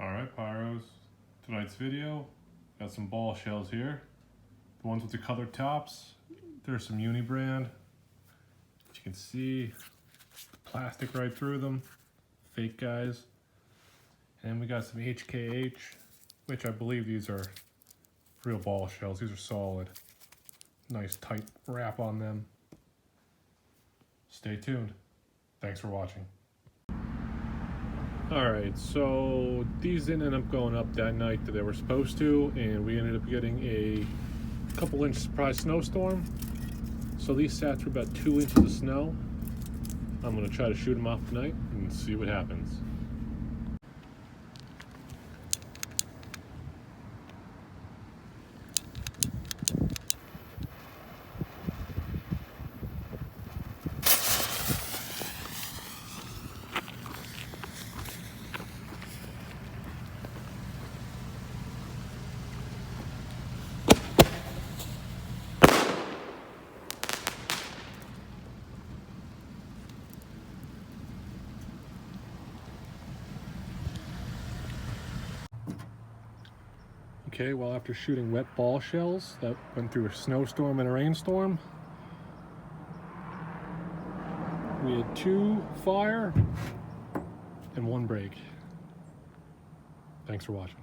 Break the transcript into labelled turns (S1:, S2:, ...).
S1: Alright, Pyros. Tonight's video, got some ball shells here. The ones with the colored tops. There's some Uni brand. As you can see, plastic right through them. Fake guys. And we got some HKH, which I believe these are real ball shells. These are solid. Nice tight wrap on them. Stay tuned. Thanks for watching. Alright, so these didn't end up going up that night that they were supposed to, and we ended up getting a couple inch surprise snowstorm. So these sat through about 2 inches of snow. I'm going to try to shoot them off tonight and see what happens. Okay, well, after shooting wet ball shells that went through a snowstorm and a rainstorm, we had 2 fire and 1 break. Thanks for watching.